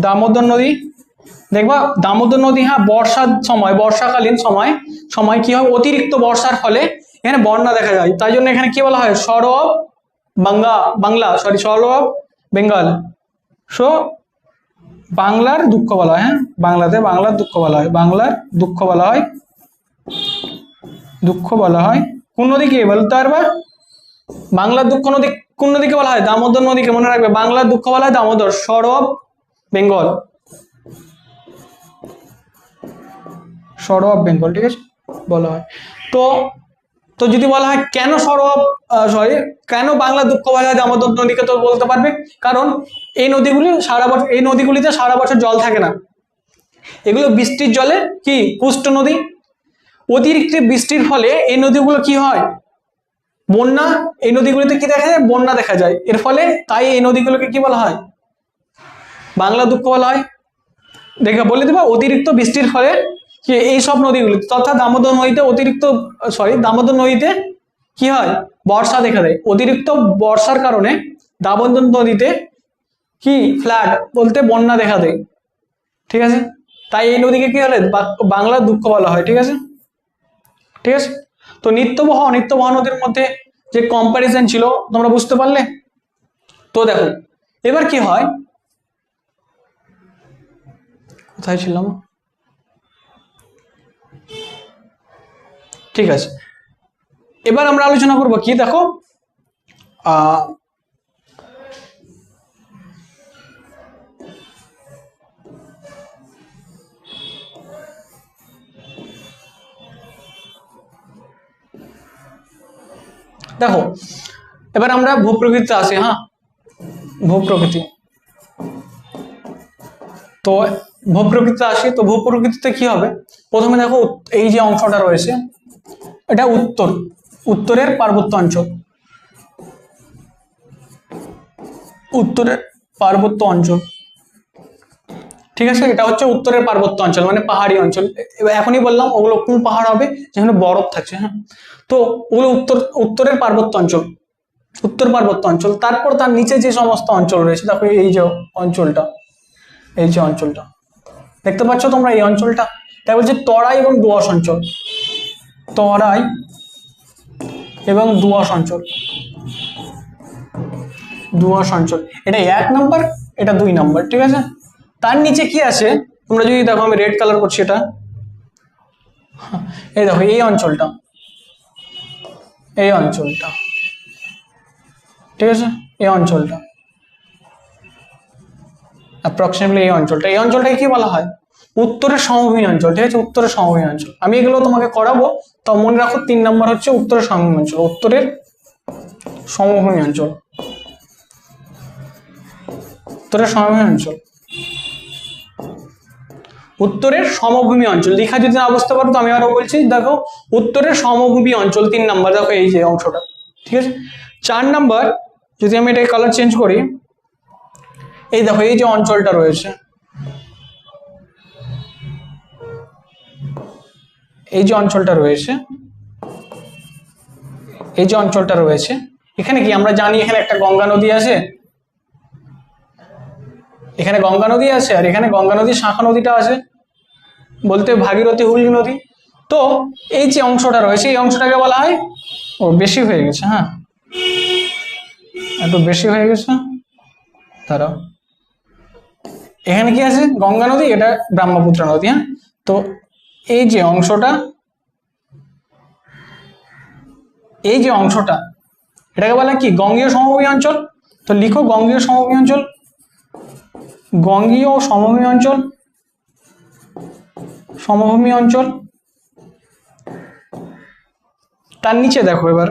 দামোদর নদী দেখবা, দামোদর নদী। হ্যাঁ, বর্ষাকালীন সময় কি হয়? অতিরিক্ত বর্ষার ফলে এখানে বন্যা দেখা যায়, তাই জন্য এখানে কি বলা হয়? সরব সরব বেঙ্গল। সো বাংলার দুঃখ বলা হয়। হ্যাঁ, বাংলার দুঃখ বলা হয়। বাংলার দুঃখ বলা হয়। কোন নদীকে বলতে পারবা? বাংলার দুঃখ নদী কোন নদীকে বলা হয়? দামোদর নদীকে। মনে রাখবে, বাংলার দুঃখ বলা হয় দামোদর। সরব বেঙ্গল, ঠিক আছে, বলা হয়। তো যদি বলা হয় কেন কেন বাংলা দুঃখ বলা হয় দামোদর নদীকে, তো বলতে পারবে কারণ এই নদীগুলিতে সারা বছর জল থাকে না, এগুলো বৃষ্টির জলে কি পুষ্ট নদী। অতিরিক্ত বৃষ্টির ফলে এই নদীগুলো কি হয়? বন্যা। এই নদীগুলিতে কি দেখা যায়? বন্যা দেখা যায়। এর ফলে তাই এই নদীগুলোকে কি বলা হয়? বাংলা দুঃখ বলা হয়। দেখে বলে দেবা, অতিরিক্ত বৃষ্টির ফলে এই সব নদীগুলি তথা দামোদর নদীতে কি হয়? বর্ষা দেখা দেয়। অতিরিক্ত বর্ষার কারণে দামোদর নদীতে কি ফ্লাড বলতে বন্যা দেখা দেয়, ঠিক আছে? তাই এই নদীকে কি বলে? বাংলার দুঃখ বলা হয়, ঠিক আছে? তো নিত্যবাহ অনিত্যবাহ নদীর মধ্যে যে কম্পারিজন ছিল তোমরা বুঝতে পারলে? তো দেখো এবার কি হয়, কোথায় ছিলাম? ঠিক আছে, এবার আমরা আলোচনা করব কি, দেখো দেখো এবার আমরা ভূপ্রকৃতিতে আসি। হ্যাঁ, ভূপ্রকৃতি। তো ভূপ্রকৃতিতে কি হবে? প্রথমে দেখো এই যে অংশটা রয়েছে, এটা উত্তরের পার্বত্য অঞ্চল। ঠিক আছে, এটা হচ্ছে উত্তরের পার্বত্য অঞ্চল, মানে পাহাড়ি অঞ্চল। এবার এখনই বললাম ওগুলো কোন পাহাড় হবে? যেখানে বরফ থাকছে। হ্যাঁ, তো ওগুলো উত্তরের পার্বত্য অঞ্চল, উত্তর পার্বত্য অঞ্চল। তারপর তার নিচে যে সমস্ত অঞ্চল রয়েছে, দেখো এই যে অঞ্চলটা দেখতে পাচ্ছ তোমরা, এই অঞ্চলটা তাই বলছে তরাই এবং দোআঁশ অঞ্চল। তরাই এবং দোআঁশ অঞ্চল, এটা 1 নম্বর, এটা 2 নম্বর, ঠিক আছে? তার নিচে কি আছে তোমরা যদি দেখো, আমি রেড কালার করছি, এটা এই দেখো এই অঞ্চলটা, এই অঞ্চলটা, ঠিক আছে, এই অঞ্চলটা অ্যাপ্রক্সিমেটলি এই অঞ্চলটাকে কি বলা হয়? উত্তরের সমভূমি অঞ্চল, ঠিক আছে, উত্তরের সমভূমি অঞ্চল। আমি এগুলো তোমাকে করাবো, তো মনে রাখো 3 নম্বর হচ্ছে উত্তরের সমভূমি অঞ্চল, উত্তরের সমভূমি অঞ্চল, উত্তরের সমভূমি অঞ্চল, উত্তরের সমভূমি অঞ্চল। লেখা যদি না বুঝতে পারো তো আমি আরো বলছি, দেখো উত্তরের সমভূমি অঞ্চল 3 নম্বর, দেখো এই যে অংশটা, ঠিক আছে। 4 নম্বর যদি আমি এটা কালার চেঞ্জ করি, এই দেখো এই যে অঞ্চলটা রয়েছে, এই যে অঞ্চলটা রয়েছে, এই যে অঞ্চলটা রয়েছে, এখানে কি আমরা জানি এখানে একটা গঙ্গা নদী আছে, এখানে গঙ্গা নদী আছে, আর এখানে গঙ্গা নদীর শাখা নদীটা আছে, বলতে ভাগীরথী হুগলি নদী। তো এই যে অংশটা রয়েছে এই অংশটাকে বলা হয়, ও বেশি হয়ে গেছে, হ্যাঁ একটু বেশি হয়ে গেছে, দাঁড়াও, এখানে কি আছে? গঙ্গা নদী, এটা ব্রহ্মপুত্র নদী, হ্যাঁ। তো এই যে অংশটা, এই যে অংশটা, এটাকে বলা কি? গঙ্গীয় সমভূমি অঞ্চল। তো লিখো গঙ্গীয় সমভূমি অঞ্চল, গঙ্গীয় সমভূমি অঞ্চল, সমভূমি অঞ্চল। তার নিচে দেখো, এবার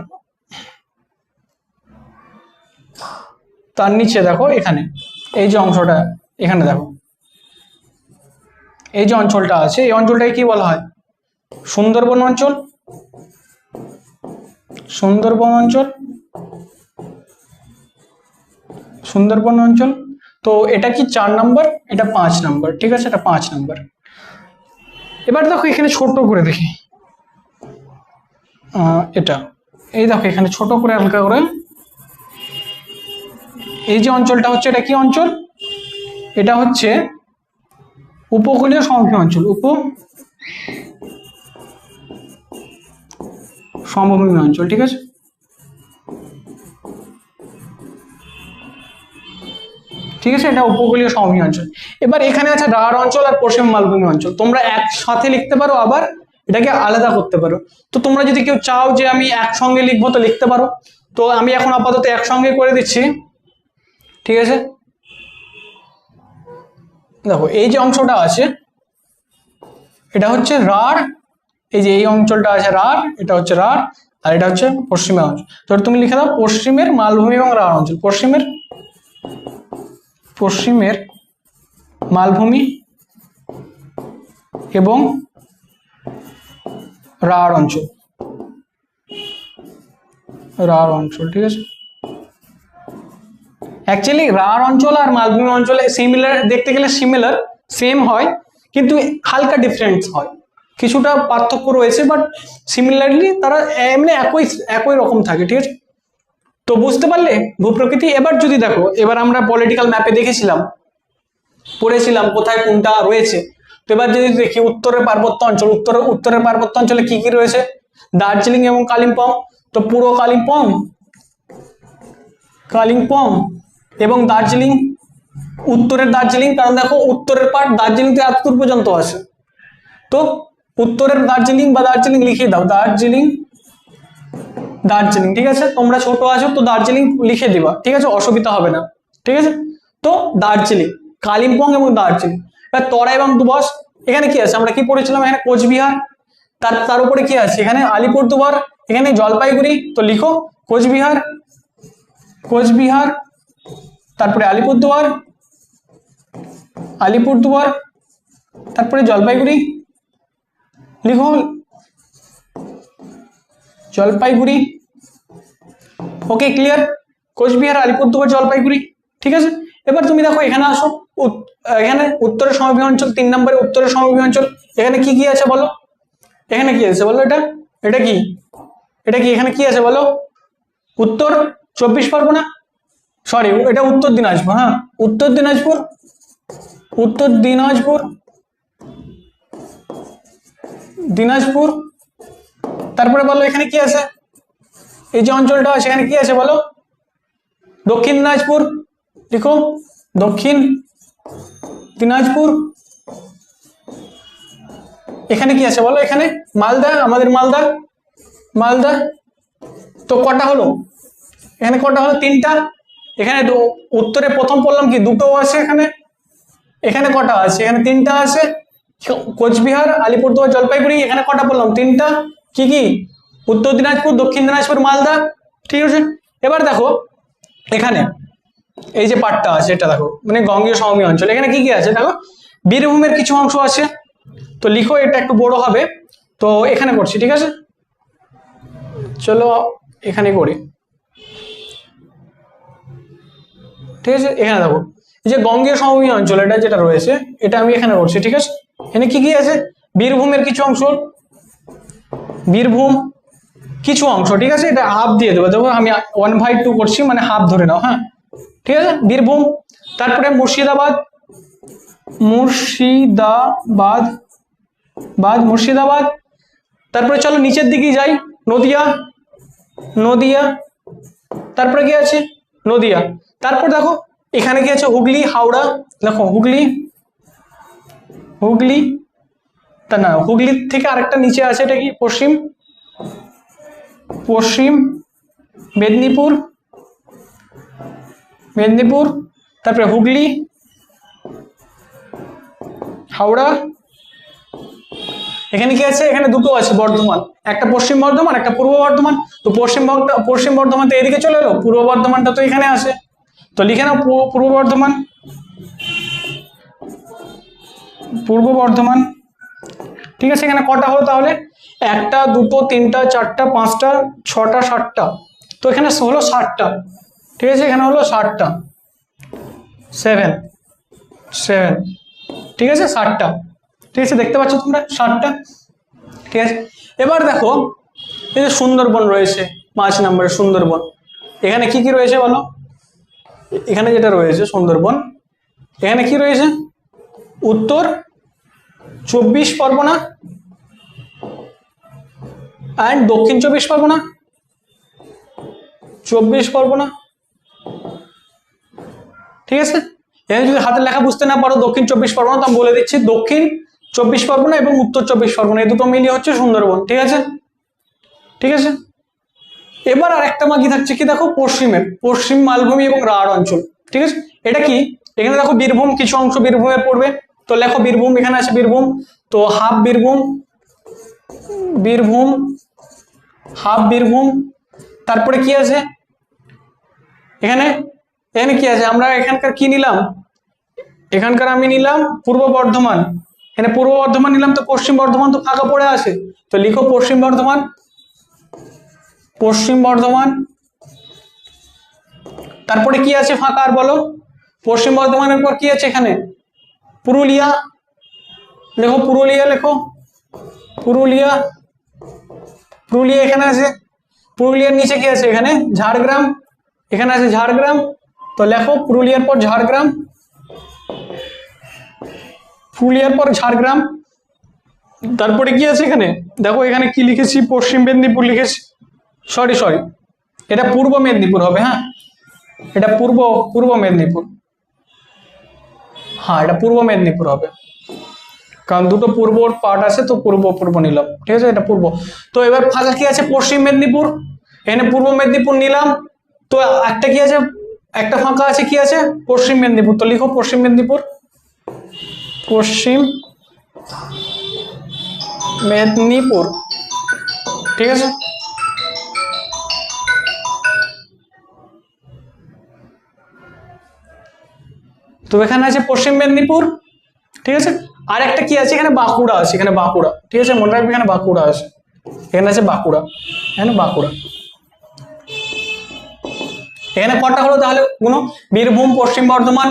তার নিচে দেখো এখানে এই যে অংশটা, এখানে দেখো এই যে অঞ্চলটা আছে, এই অঞ্চলটাকে কি বলা হয়? সুন্দরবন অঞ্চল, সুন্দরবন অঞ্চল, সুন্দরবন অঞ্চল। তো এটা কি 4 নম্বর, এটা 5 নম্বর, ঠিক আছে, এটা 5 নম্বর। এবার দেখো এখানে ছোট করে দেখি, এটা এই দেখো এখানে ছোট করে হালকা করে, এই যে অঞ্চলটা হচ্ছে, এটা কি অঞ্চল? এটা হচ্ছে উপকূলীয় সমভূমি অঞ্চল, সমভূমি অঞ্চল, ঠিক আছে। ঠিক আছে, এটা উপকূলীয় সমভূমি অঞ্চল। এবার এখানে আছে রাঢ় অঞ্চল আর পশ্চিম মালভূমি অঞ্চল, তোমরা একসাথে লিখতে পারো, আবার এটাকে আলাদা করতে পারো। তো তোমরা যদি কেউ চাও যে আমি একসঙ্গে লিখবো তো লিখতে পারো, তো আমি এখন আপাতত একসঙ্গে করে দিচ্ছি, ঠিক আছে। দেখো এই যে অংশটা আছে এটা হচ্ছে রাঢ়, এই যে এই অঞ্চলটা আছে রাঢ়, এটা হচ্ছে রাঢ়, আর এটা হচ্ছে পশ্চিমের অঞ্চল। তো তুমি লিখে দাও পশ্চিমের মালভূমি এবং রাঢ় অঞ্চল, পশ্চিমের মালভূমি এবং রাঢ় অঞ্চল, রাঢ় অঞ্চল, ঠিক আছে। অ্যাকচুয়ালি রাঢ় অঞ্চল আর মালভূমি অঞ্চলে সিমিলার, দেখতে গেলে সিমিলার, সেম হয়, কিন্তু হালকা ডিফারেন্স হয়, কিছুটা পার্থক্য রয়েছে, বাট সিমিলারলি তারা এমনি একই একই রকম থাকে, ঠিক আছে। তো বুঝতে পারলে ভূপ্রকৃতি। এবার যদি দেখো, এবার আমরা পলিটিক্যাল ম্যাপে দেখেছিলাম, পড়েছিলাম কোথায় কোনটা রয়েছে। তো এবার যদি দেখি উত্তরের পার্বত্য অঞ্চল, উত্তরের পার্বত্য অঞ্চলে কি কি রয়েছে? দার্জিলিং এবং কালিম্পং। তো পুরো কালিম্পং এবং দার্জিলিং, উত্তরের দার্জিলিং, কারণ দেখো উত্তরের পার্ট দার্জিলিং থেকে এত দূর পর্যন্ত আছে, তো উত্তরের দার্জিলিং বা দার্জিলিং লিখে দাও, দার্জিলিং, ঠিক আছে। তোমরা ছোট আছো তো দার্জিলিং লিখে দিবা, ঠিক আছে, অসুবিধা হবে না, ঠিক আছে। তো দার্জিলিং, কালিম্পং এবং দার্জিলিং। এবার তরাই এবং দুবাস, এখানে কি আছে? আমরা কি পড়েছিলাম? এখানে কোচবিহার, তার উপরে কি আছে? এখানে আলিপুরদুয়ার, এখানে জলপাইগুড়ি। তো লিখো কোচবিহার, তারপরে আলিপুরদুয়ার, তারপরে জলপাইগুড়ি, লিখো জলপাইগুড়ি। ওকে, ক্লিয়ার? কোচবিহার, আলিপুরদুয়ার, জলপাইগুড়ি, ঠিক আছে। এবার তুমি দেখো এখানে আসো, এখানে উত্তরের সমভূমি অঞ্চল 3 নম্বরে, উত্তরের সমভূমি অঞ্চল। এখানে কি কি আছে বলো? এখানে কি আছে বলো? এটা কি এখানে কি আছে বলো? উত্তর 24 পরগনা, সরি এটা উত্তর দিনাজপুর, হ্যাঁ উত্তর দিনাজপুর। তারপরে বলো এখানে কি আছে? এই যে অঞ্চলটা আছে এখানে কি আছে বলো? দক্ষিণ দিনাজপুর, লিখো দক্ষিণ দিনাজপুর। এখানে কি আছে বলো, এখানে মালদা, আমাদের মালদা, মালদা। তো কটা হলো, এখানে কটা হলো, তিনটা। এখানে উত্তরে প্রথম পড়লাম কি দুটো আছে, এখানে এখানে কটা আছে, এখানে তিনটা আছে। কোচবিহার, আলিপুরদুয়ার, জলপাইগুড়ি, এখানে কটা পড়লাম, তিনটা। কি কি, উত্তর দিনাজপুর, দক্ষিণ দিনাজপুর, মালদা। ঠিক আছে, এবার দেখো এখানে এই যে পার্টটা আছে এটা দেখো, মানে বঙ্গীয় সমভূমি অঞ্চল, এখানে কি কি আছে দেখো, বীরভূমের কিছু অংশ আছে। তো লিখো, এটা একটু বড় হবে, তো এখানে করছি, ঠিক আছে। চলো এখানে করি, ঠিক আছে। এখানে দেখো এই যে বঙ্গীয় সমভূমি অঞ্চল, এটা যেটা রয়েছে এটা আমি এখানে করছি, ঠিক আছে। এখানে কি কি আছে, বীরভূমের কিছু অংশ, বীরভূম কিছু অংশ, ঠিক আছে। এটা হাফ দিয়ে দেবো, দেখো আমি 1/2 করছি, মানে হাফ ধরে নাও, হ্যাঁ ঠিক আছে, বীরভূম। তারপরে মুর্শিদাবাদ, মুর্শিদাবাদ, মুর্শিদাবাদ। তারপরে চলো নিচের দিকে যাই, নদিয়া, নদিয়া। তারপরে কি আছে, নদিয়া। তারপর দেখো এখানে কি আছে, হুগলি, হাওড়া, দেখো হুগলি, হুগলি, তা না, হুগলির থেকে আরেকটা নিচে আছে, এটা কি, পশ্চিম, পশ্চিম মেদিনীপুর, মেদিনীপুর। তারপরে হুগলি, হাওড়া। এখানে কি আছে, এখানে দুটো আছে, বর্ধমান, একটা পশ্চিম বর্ধমান, একটা পূর্ব বর্ধমান। তো পশ্চিম বর্ধমান তো এদিকে চলে এলো, পূর্ব বর্ধমানটা তো এখানে আছে, তো লিখে নাও পূর্ব বর্ধমান, পূর্ব বর্ধমান। ঠিক আছে, এখানে কটা হলো তাহলে, একটা, দুটো, তিনটা, চারটা, পাঁচটা, ছটা, সাতটা। তো এখানে হলো 60টা, ঠিক আছে, এখানে হলো 60টা, 7, ঠিক আছে, 60টা। ঠিক আছে, দেখতে পাচ্ছ তোমরা 60টা, ঠিক আছে। এবার দেখো এই যে সুন্দরবন রয়েছে 5 নম্বরে, সুন্দরবন। এখানে কি কি রয়েছে বলো, এখানে যেটা রয়েছে সুন্দরবন, এখানে কি রয়েছে, উত্তর 24 পরগনা অ্যান্ড দক্ষিণ 24 পরগনা, 24 পরগনা, ঠিক আছে। এখানে যদি হাতের লেখা বুঝতে না পারো দক্ষিণ 24 পরগনা, তো আমি বলে দিচ্ছি দক্ষিণ 24 পরগনা এবং উত্তর 24 পরগনা, এই দুটো মিলিয়ে হচ্ছে সুন্দরবন, ঠিক আছে, ঠিক আছে। এবার আর একটা বাকি থাকছে কি দেখো, পশ্চিমের, পশ্চিম মালভূমি এবং রাঢ় অঞ্চল, ঠিক আছে। এটা কি, এখানে দেখো বীরভূম, কিছু অংশ বীরভূমের পড়বে, তো লেখো বীরভূম, এখানে আছে বীরভূম, তো হাফ বীরভূম, বীরভূম, হাফ বীরভূম। তারপরে কি আছে এখানে, এখানে কি আছে, আমরা এখানকার কি নিলাম, এখানকার আমি নিলাম পূর্ব বর্ধমান, এখানে পূর্ব বর্ধমান নিলাম, তো পশ্চিম বর্ধমান তো ফাঁকা পড়ে আছে, তো লিখো পশ্চিম বর্ধমান, পশ্চিম বর্ধমান। তারপরে কি আছে ফাঁকা আর বলো, পশ্চিম বর্ধমানের পর কি আছে এখানে, পুরুলিয়া, লেখো পুরুলিয়া, লেখো পুরুলিয়া, পুরুলিয়া এখানে আছে। পুরুলিয়ার নিচে কি আছে, এখানে ঝাড়গ্রাম, এখানে আছে ঝাড়গ্রাম, তো লেখো পুরুলিয়ার পর ঝাড়গ্রাম, পুরুলিয়ার পর ঝাড়গ্রাম। তারপরে কি আছে এখানে দেখো, এখানে কি লিখেছি, পশ্চিম মেদিনীপুর লিখেছি, সরি, এটা পূর্ব মেদিনীপুর হবে, হ্যাঁ এটা পূর্ব মেদিনীপুর, হ্যাঁ এটা পূর্ব মেদিনীপুর হবে, কারণ দুটো পূর্বর পার্ট আছে, তো পূর্ব নিলাম, ঠিক আছে, এটা পূর্ব। তো এবার ফাঁকা কি আছে, পশ্চিম মেদিনীপুর, এখানে পূর্ব মেদিনীপুর নিলাম, তো একটা কি আছে, একটা ফাঁকা আছে, কি আছে, পশ্চিম মেদিনীপুর, তো লিখো পশ্চিম মেদিনীপুর, পশ্চিম মেদিনীপুর, ঠিক আছে। তো এখানে আছে পশ্চিম মেদিনীপুর, ঠিক আছে। আর একটা কি আছে, এখানে বাঁকুড়া আছে, এখানে বাঁকুড়া, ঠিক আছে, মনে রাখবে এখানে বাঁকুড়া আছে, এখানে আছে বাঁকুড়া, এখানে বাঁকুড়া। এখানে কটা হলো তাহলে গুনো, বীরভূম, পশ্চিম বর্ধমান,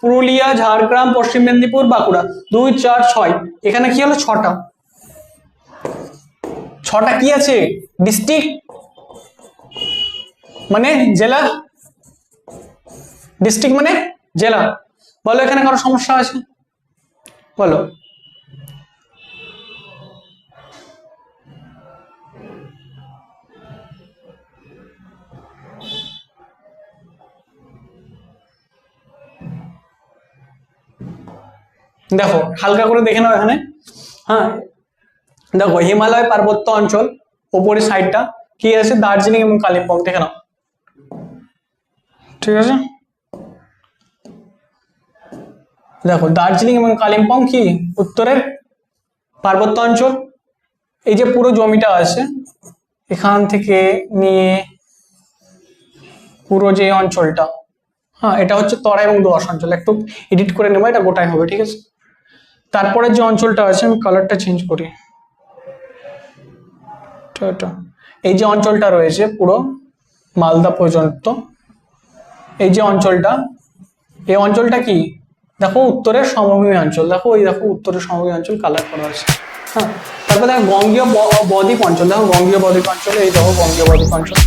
পুরুলিয়া, ঝাড়গ্রাম, পশ্চিম মেদিনীপুর, বাঁকুড়া, 2, 4, 6, এখানে কি হলো 6টা, 6টা কি আছে, ডিস্ট্রিক্ট মানে জেলা, ডিস্ট্রিক্ট মানে জেলা। বলো এখানে কারো সমস্যা আছে বলো, দেখো হালকা করে দেখে নাও এখানে, হ্যাঁ দেখো হিমালয় পার্বত্য অঞ্চল উপরের সাইডটা কি আছে, দার্জিলিং এবং কালিম্পং, দেখে নাও। ঠিক আছে, দেখো দার্জিলিং এবং কালিম্পং কি উত্তরের পার্বত্য অঞ্চল। এই যে পুরো জমিটা আছে এখান থেকে নিয়ে পুরো যে অঞ্চলটা, হ্যাঁ এটা হচ্ছে তরাই এবং দোআঁশ অঞ্চল। একটু এডিট করে নেবো, এটা গোটাই হবে, ঠিক আছে। তারপরে যে অঞ্চলটা আছে আমি কালারটা চেঞ্জ করি, এই যে অঞ্চলটা রয়েছে পুরো মালদা পর্যন্ত, এই যে অঞ্চলটা, এই অঞ্চলটা কি দেখো উত্তরের সমভূমি অঞ্চল। দেখো এই দেখো উত্তরের সমভূমি অঞ্চল কালার করা আছে। হ্যাঁ, তারপর দেখো বঙ্গীয় বদ্বীপ অঞ্চল, দেখো বঙ্গীয় বদ্বীপ অঞ্চল, এই দেখো বঙ্গীয় বদ্বীপ অঞ্চল।